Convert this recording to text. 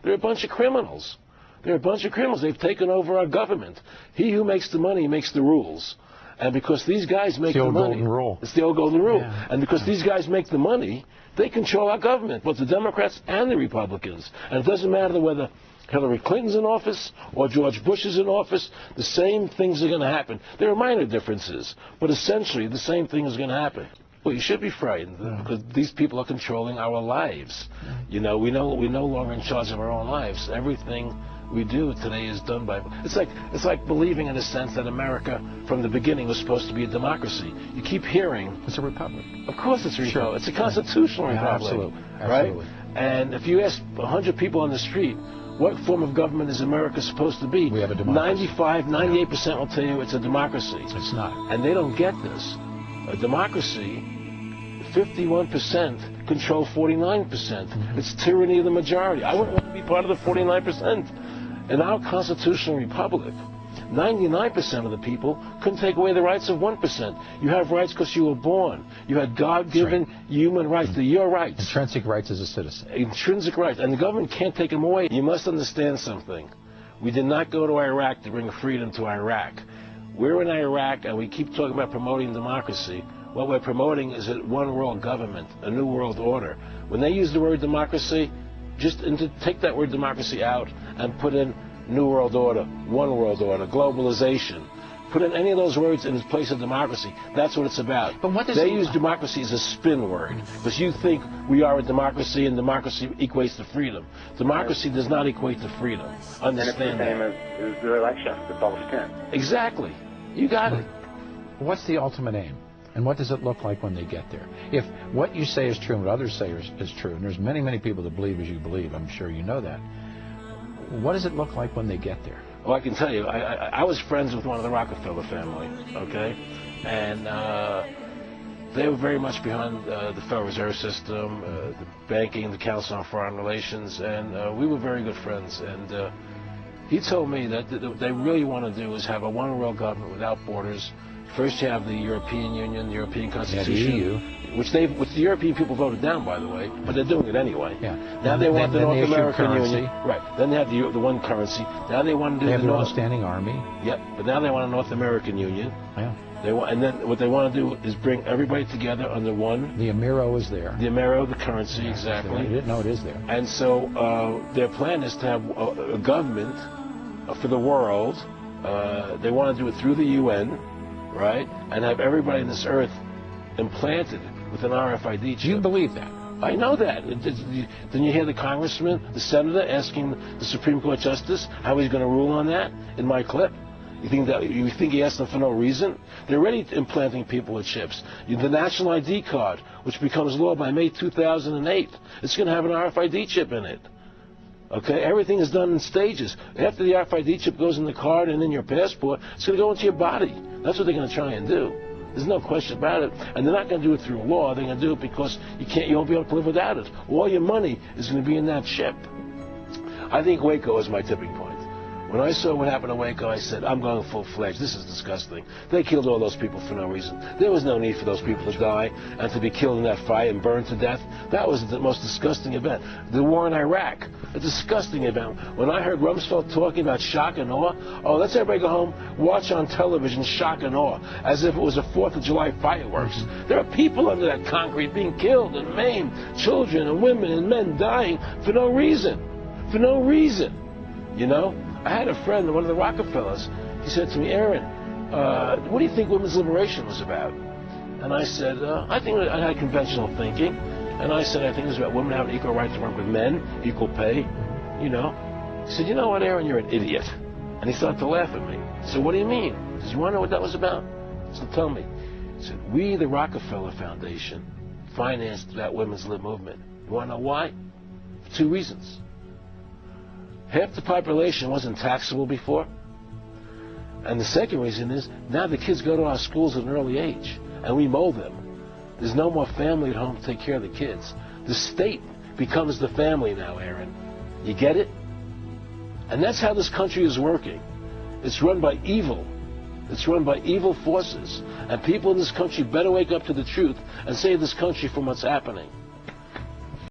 They're a bunch of criminals. They're a bunch of criminals. They've taken over our government. He who makes the money makes the rules. And because these guys make the money... Golden rule. It's the old golden rule. Yeah. And because these guys make the money, they control our government, both the Democrats and the Republicans. And it doesn't matter whether Hillary Clinton's in office or George Bush is in office, the same things are going to happen. There are minor differences, but essentially the same thing is going to happen. Well, you should be frightened because these people are controlling our lives. You know, we're no longer in charge of our own lives. Everything we do today is done by... It's like believing in a sense that America from the beginning was supposed to be a democracy. You keep hearing... It's a republic. Of course it's a republic. Sure. It's a constitutional republic. Absolutely. Right? And if you ask 100 people on the street, what form of government is America supposed to be? We have a democracy. 98% will tell you it's a democracy. It's not. And they don't get this. A democracy, 51% control 49%. It's tyranny of the majority. I wouldn't want to be part of the 49%. In our constitutional republic, 99% of the people couldn't take away the rights of 1%. You have rights because you were born. You had God-given human rights. They're your rights. Intrinsic rights as a citizen. Intrinsic rights. And the government can't take them away. You must understand something. We did not go to Iraq to bring freedom to Iraq. We're in Iraq, and we keep talking about promoting democracy. What we're promoting is a one-world government, a new world order. When they use the word democracy, just take that word democracy out and put in New World Order, One World Order, globalization. Put in any of those words in place of democracy. That's what it's about. But what does they use democracy as a spin word because you think we are a democracy and democracy equates to freedom. Democracy does not equate to freedom. Understand that. And it's the same as the election, the Palestine. Exactly. You got it. What's the ultimate aim? And what does it look like when they get there? If what you say is true and what others say is true, and there's many, many people that believe as you believe, I'm sure you know that, what does it look like when they get there? Well, I can tell you, I was friends with one of the Rockefeller family, okay? And they were very much behind the Federal Reserve System, the banking, the Council on Foreign Relations, and we were very good friends. And he told me that what they really want to do is have a one-world government without borders. First you have the European Union, the European Constitution, the EU. which the European people voted down, by the way, but they're doing it anyway. Yeah. Now they want the North American currency. Union. Right. Then they have the one currency. Now they want to do they have the their own standing army. Yep. But now they want a North American Union. Yeah. And then what they want to do is bring everybody together under one. The Amero is there. The Amero, the currency, exactly. I didn't know it is there. And so their plan is to have a government for the world. They want to do it through the UN. Right? And have everybody on this earth implanted with an RFID chip. Do you believe that? I know that. Didn't you hear the congressman, the senator, asking the Supreme Court justice how he's going to rule on that in my clip? You think he asked them for no reason? They're already implanting people with chips. The national ID card, which becomes law by May 2008, it's going to have an RFID chip in it. Okay, everything is done in stages. After the RFID chip goes in the card and in your passport, it's going to go into your body. That's what they're going to try and do. There's no question about it. And they're not going to do it through law. They're going to do it because you won't be able to live without it. All your money is going to be in that chip. I think Waco is my tipping point. When I saw what happened to Waco, I said, I'm going full-fledged. This is disgusting. They killed all those people for no reason. There was no need for those people to die and to be killed in that fight and burned to death. That was the most disgusting event. The war in Iraq, a disgusting event. When I heard Rumsfeld talking about shock and awe, oh, let's everybody go home, watch on television shock and awe, as if it was a 4th of July fireworks. There are people under that concrete being killed and maimed, children and women and men dying for no reason. For no reason. You know? I had a friend, one of the Rockefellers, he said to me, Aaron, what do you think women's liberation was about? And I said, I think I had conventional thinking. And I said, I think it was about women having equal right to work with men, equal pay, you know. He said, you know what, Aaron, you're an idiot. And he started to laugh at me. I said, what do you mean? He said, you want to know what that was about? So tell me. He said, we, the Rockefeller Foundation, financed that women's lib movement. You want to know why? For 2 reasons. Half the population wasn't taxable before. And the second reason is, now the kids go to our schools at an early age, and we mold them. There's no more family at home to take care of the kids. The state becomes the family now, Aaron. You get it? And that's how this country is working. It's run by evil. It's run by evil forces. And people in this country better wake up to the truth and save this country from what's happening.